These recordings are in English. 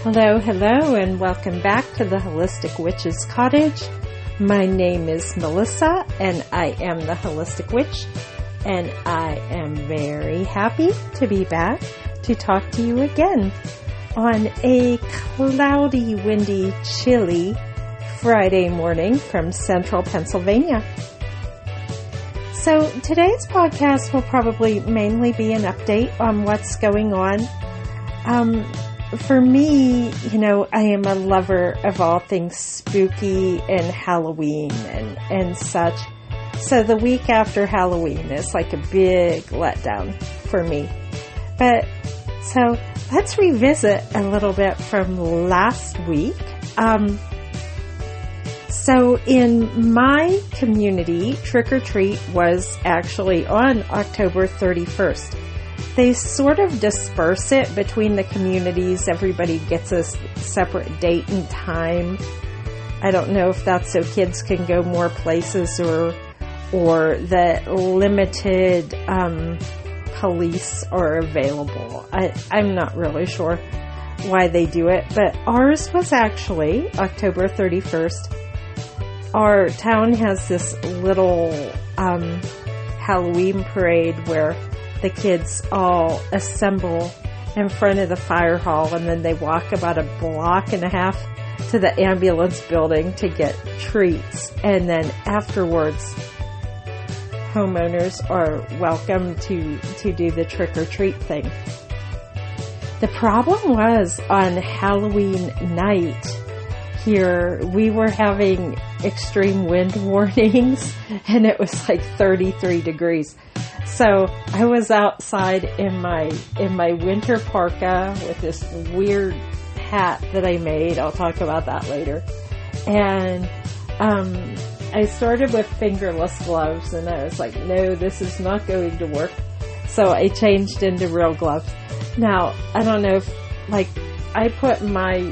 Hello, and welcome back to the Holistic Witch's Cottage. My name is Melissa, and I am the Holistic Witch, and I am very happy to be back to talk to you again on a cloudy, windy, chilly Friday morning from central Pennsylvania. So today's podcast will probably mainly be an update on what's going on. For me, I am a lover of all things spooky and Halloween and such. So the week after Halloween is like a big letdown for me. But so let's revisit a little bit from last week. So in my community, Trick or Treat was actually on October 31st. They sort of disperse it between the communities. Everybody gets a separate date and time. I don't know if that's so kids can go more places or that limited police are available. I'm not really sure why they do it, but ours was actually October 31st. Our town has this little Halloween parade where the kids all assemble in front of the fire hall, and then they walk about a block and a half to the ambulance building to get treats. And then afterwards, homeowners are welcome to do the trick or treat thing. The problem was on Halloween night here, we were having extreme wind warnings, and it was like 33 degrees. So I was outside in my winter parka with this weird hat that I made. I'll talk about that later. And I started with fingerless gloves, and I was like, no, this is not going to work. So I changed into real gloves. Now, I don't know if, I put my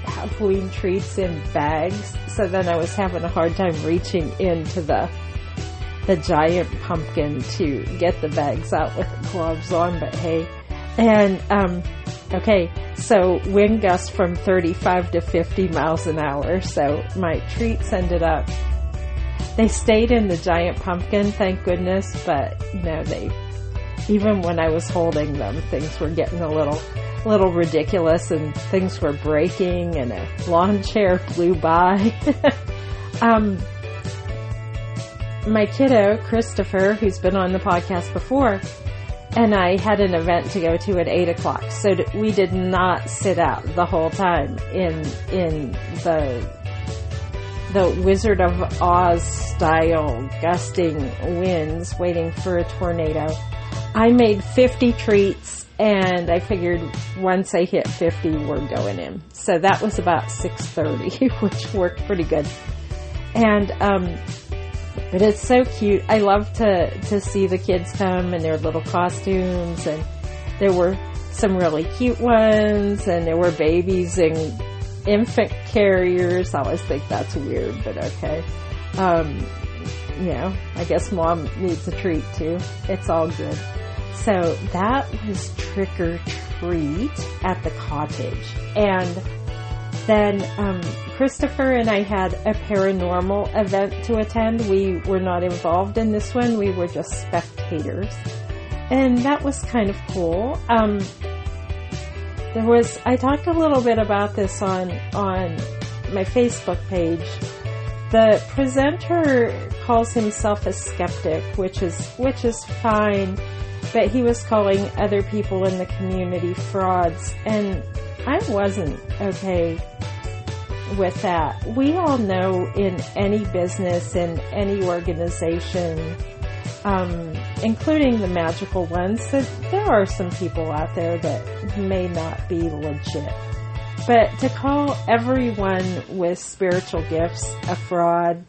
Halloween treats in bags, so then I was having a hard time reaching into the giant pumpkin to get the bags out with the gloves on, but hey. And, okay, so wind gusts from 35 to 50 miles an hour, so my treats they stayed in the giant pumpkin, thank goodness, but, even when I was holding them, things were getting a little ridiculous, and things were breaking, and a lawn chair flew by. My kiddo, Christopher, who's been on the podcast before, and I had an event to go to at 8 o'clock. So we did not sit out the whole time in the Wizard of Oz style gusting winds waiting for a tornado. I made 50 treats, and I figured once I hit 50, we're going in. So that was about 6:30, which worked pretty good. And, but it's so cute. I love to see the kids come in their little costumes, and there were some really cute ones, and there were babies and infant carriers. I always think that's weird, but okay. I guess mom needs a treat too. It's all good. So that was Trick or Treat at the cottage. And then Christopher and I had a paranormal event to attend. We were not involved in this one. We were just spectators. And that was kind of cool. I talked a little bit about this on my Facebook page. The presenter calls himself a skeptic, which is fine, but he was calling other people in the community frauds, and I wasn't okay with that. We all know in any business, in any organization, including the magical ones, that there are some people out there that may not be legit. But to call everyone with spiritual gifts a fraud,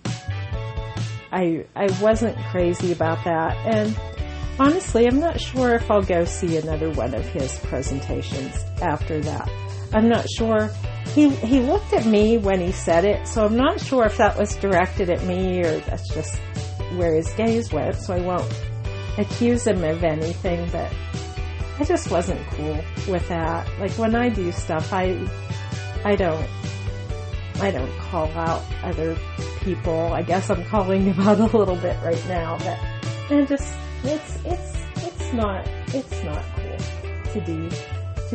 I wasn't crazy about that. And honestly, I'm not sure if I'll go see another one of his presentations after that. I'm not sure. He looked at me when he said it, so I'm not sure if that was directed at me or that's just where his gaze went, so I won't accuse him of anything, but I just wasn't cool with that. Like when I do stuff, I don't call out other people. I guess I'm calling them out a little bit right now, but it's not cool to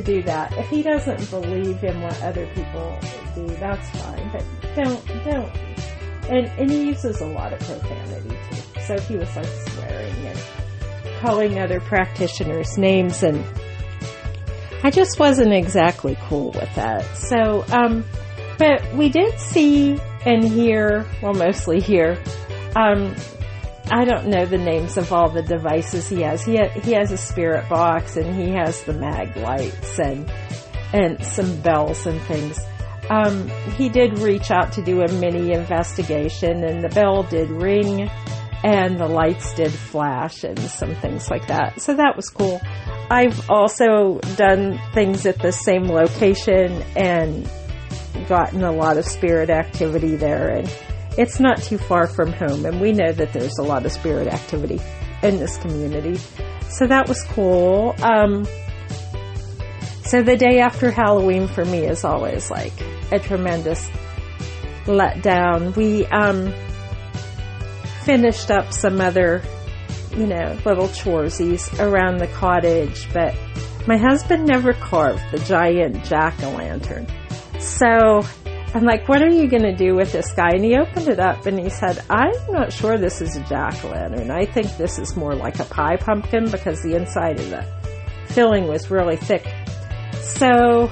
do that. If he doesn't believe in what other people do, that's fine, but don't. And he uses a lot of profanity too. So he was like swearing and calling other practitioners names, and I just wasn't exactly cool with that. So, but we did see and hear, well, mostly hear, I don't know the names of all the devices he has. He has a spirit box, and he has the mag lights and some bells and things. He did reach out to do a mini investigation, and the bell did ring, and the lights did flash, and some things like that. So that was cool. I've also done things at the same location and gotten a lot of spirit activity there, and it's not too far from home, and we know that there's a lot of spirit activity in this community. So that was cool. So the day after Halloween for me is always like a tremendous letdown. We finished up some other, little choresies around the cottage, but my husband never carved the giant jack-o'-lantern. So I'm like, what are you going to do with this guy? And he opened it up and he said, I'm not sure this is a jack-o'-lantern. I think this is more like a pie pumpkin because the inside of the filling was really thick. So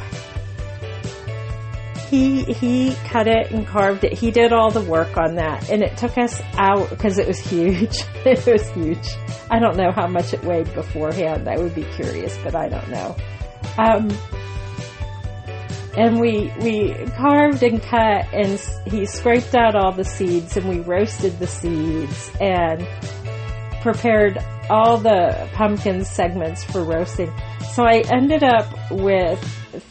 he cut it and carved it. He did all the work on that, and it took us out because it was huge. It was huge. I don't know how much it weighed beforehand. I would be curious, but I don't know. And we carved and cut, and he scraped out all the seeds, and we roasted the seeds and prepared all the pumpkin segments for roasting. So I ended up with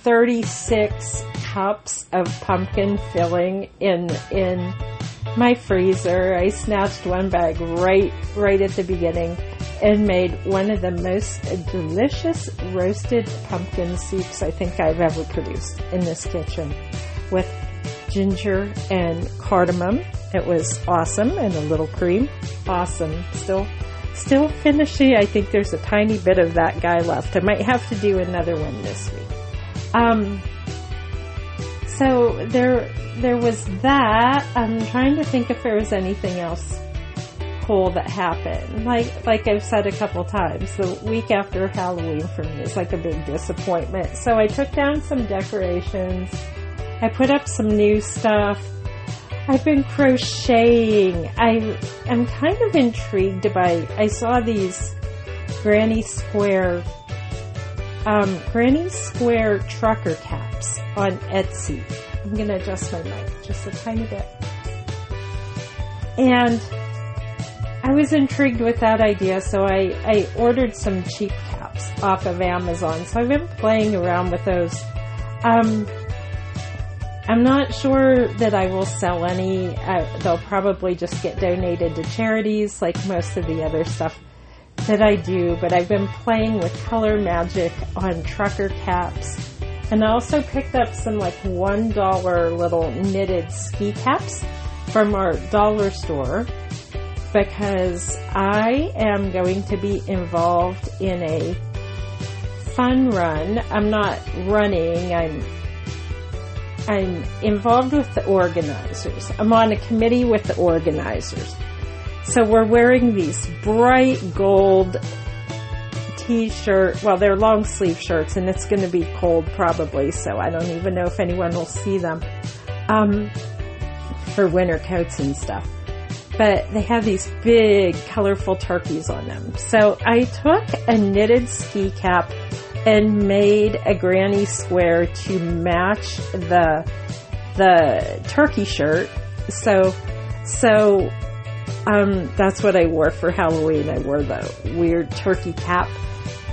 36 cups of pumpkin filling in my freezer. I snatched one bag right at the beginning and made one of the most delicious roasted pumpkin soups I think I've ever produced in this kitchen, with ginger and cardamom. It was awesome, and a little cream. Awesome. Still finishing. I think there's a tiny bit of that guy left. I might have to do another one this week. So there was that. I'm trying to think if there was anything else cool that happened. Like I've said a couple times, the week after Halloween for me is like a big disappointment. So I took down some decorations. I put up some new stuff. I've been crocheting. I'm kind of intrigued by, I saw these Granny Square trucker caps on Etsy. I'm going to adjust my mic just a tiny bit. And I was intrigued with that idea, so I ordered some cheap caps off of Amazon. So I've been playing around with those. I'm not sure that I will sell any. They'll probably just get donated to charities like most of the other stuff that I do. But I've been playing with color magic on trucker caps. And I also picked up some like $1 little knitted ski caps from our dollar store, because I am going to be involved in a fun run. I'm not running. I'm involved with the organizers. I'm on a committee with the organizers. So we're wearing these bright gold t-shirt. Well, they're long sleeve shirts, and it's going to be cold probably, so I don't even know if anyone will see them for winter coats and stuff. But they have these big, colorful turkeys on them. So I took a knitted ski cap and made a granny square to match the turkey shirt. So that's what I wore for Halloween. I wore the weird turkey cap.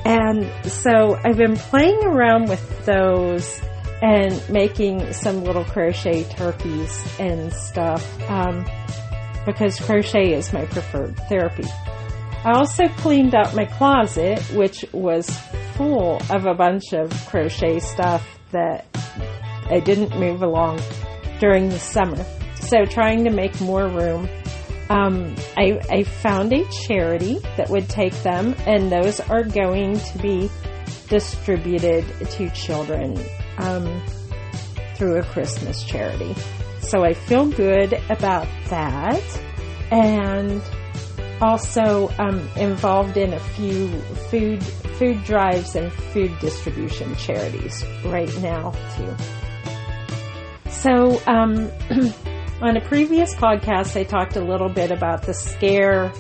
And so I've been playing around with those and making some little crochet turkeys and stuff, because crochet is my preferred therapy. I also cleaned out my closet, which was full of a bunch of crochet stuff that I didn't move along during the summer. So trying to make more room, I found a charity that would take them, and those are going to be distributed to children through a Christmas charity. So I feel good about that, and also involved in a few food drives and food distribution charities right now too. So on a previous podcast, I talked a little bit about the scare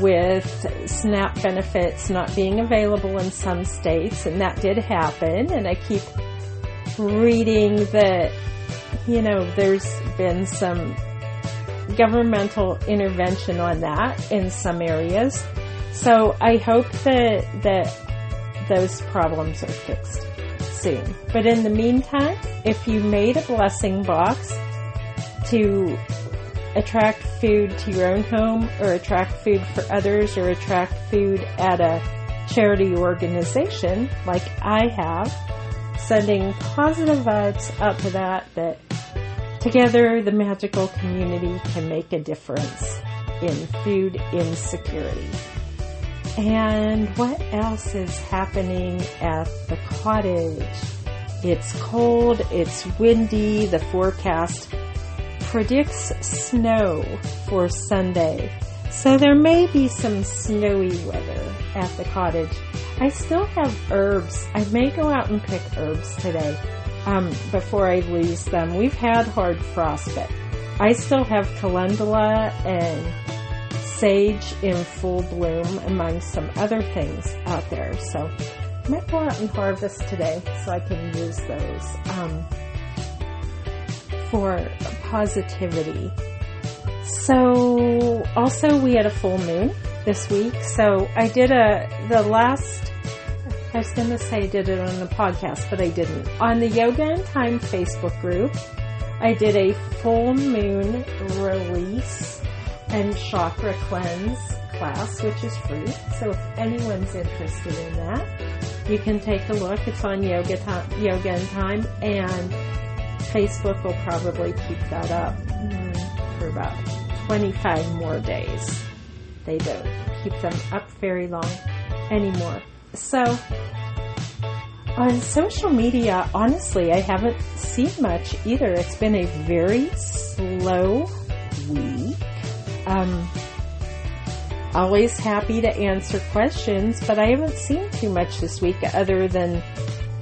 with SNAP benefits not being available in some states, and that did happen. And I keep reading that, there's been some governmental intervention on that in some areas. So I hope that those problems are fixed soon. But in the meantime, if you made a blessing box to attract food to your own home, or attract food for others, or attract food at a charity organization like I have, sending positive vibes out to that together the magical community can make a difference in food insecurity. And what else is happening at the cottage? It's cold, it's windy, the forecast predicts snow for Sunday. So there may be some snowy weather at the cottage. I still have herbs. I may go out and pick herbs today before I lose them. We've had hard frost, but I still have calendula and sage in full bloom among some other things out there. So I might go out and harvest today so I can use those for positivity. So also we had a full moon this week. So I did I was going to say I did it on the podcast, but I didn't. On the Yoga and Time Facebook group, I did a full moon release and chakra cleanse class, which is free. So if anyone's interested in that, you can take a look. It's on Yoga and Time, and Facebook will probably keep that up for about 25 more days. They don't keep them up very long anymore. So on social media, honestly, I haven't seen much either. It's been a very slow week. Always happy to answer questions, but I haven't seen too much this week other than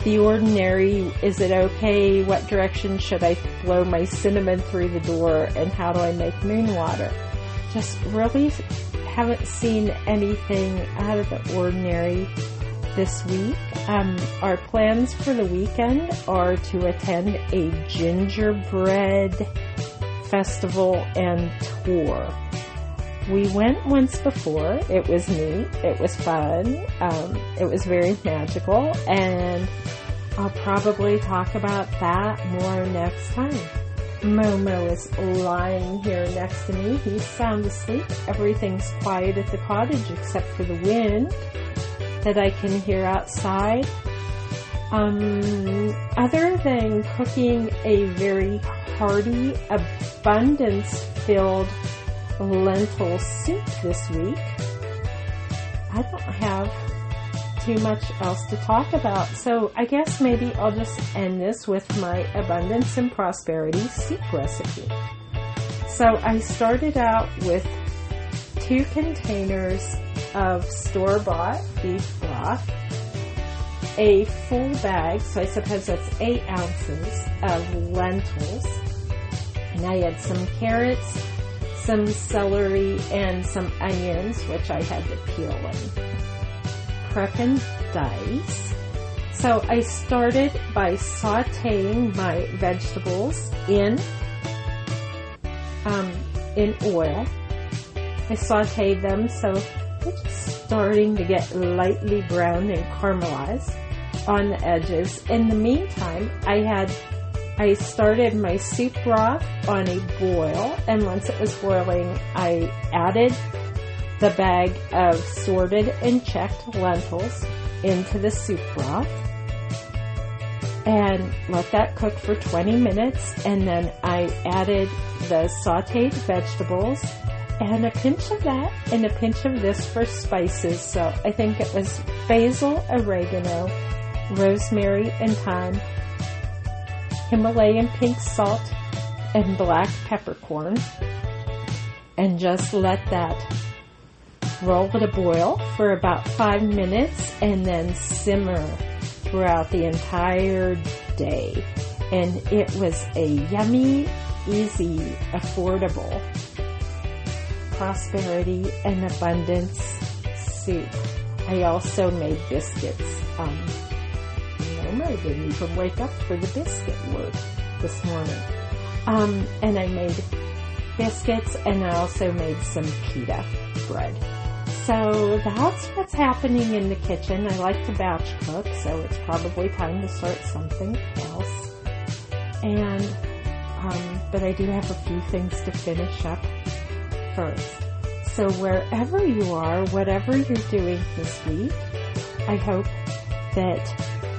the ordinary. Is it okay? What direction should I blow my cinnamon through the door? And how do I make moon water? Just really haven't seen anything out of the ordinary this week. Our plans for the weekend are to attend a gingerbread festival and tour. We went once before. It was neat. It was fun. It was very magical, and I'll probably talk about that more next time. Momo is lying here next to me. He's sound asleep. Everything's quiet at the cottage except for the wind that I can hear outside. Other than cooking a very hearty, abundance-filled lentil soup this week, I don't have too much else to talk about. So I guess maybe I'll just end this with my abundance and prosperity soup recipe. So I started out with 2 containers of store-bought beef broth, a full bag, so I suppose that's 8 ounces of lentils, and I had some carrots, some celery, and some onions, which I had to peel and prep and dice. So I started by sauteing my vegetables in oil. I sauteed them so they're just starting to get lightly browned and caramelized on the edges. In the meantime, I started my soup broth on a boil, and once it was boiling, I added the bag of sorted and checked lentils, into the soup broth and let that cook for 20 minutes. And then I added the sauteed vegetables and a pinch of that and a pinch of this for spices. So I think it was basil, oregano, rosemary, and thyme, Himalayan pink salt, and black peppercorn. And just let that roll to boil for about 5 minutes and then simmer throughout the entire day. And it was a yummy, easy, affordable prosperity and abundance soup. I also made biscuits. I didn't even wake up for the biscuit word this morning. And I made biscuits, and I also made some pita bread. So that's what's happening in the kitchen. I like to batch cook, so it's probably time to start something else. And but I do have a few things to finish up first. So wherever you are, whatever you're doing this week, I hope that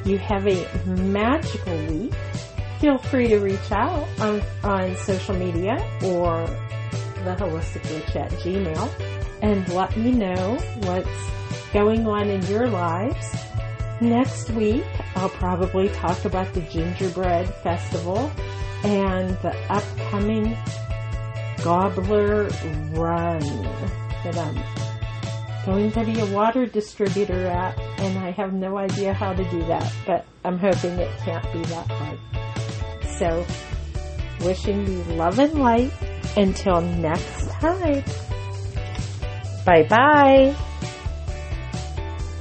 you have a magical week. Feel free to reach out on social media or the Holistic Witch at Gmail and let me know what's going on in your lives. Next week, I'll probably talk about the Gingerbread Festival and the upcoming Gobbler Run that I'm going to be a water distributor at, and I have no idea how to do that, but I'm hoping it can't be that hard. So, wishing you love and light until next time. Bye-bye.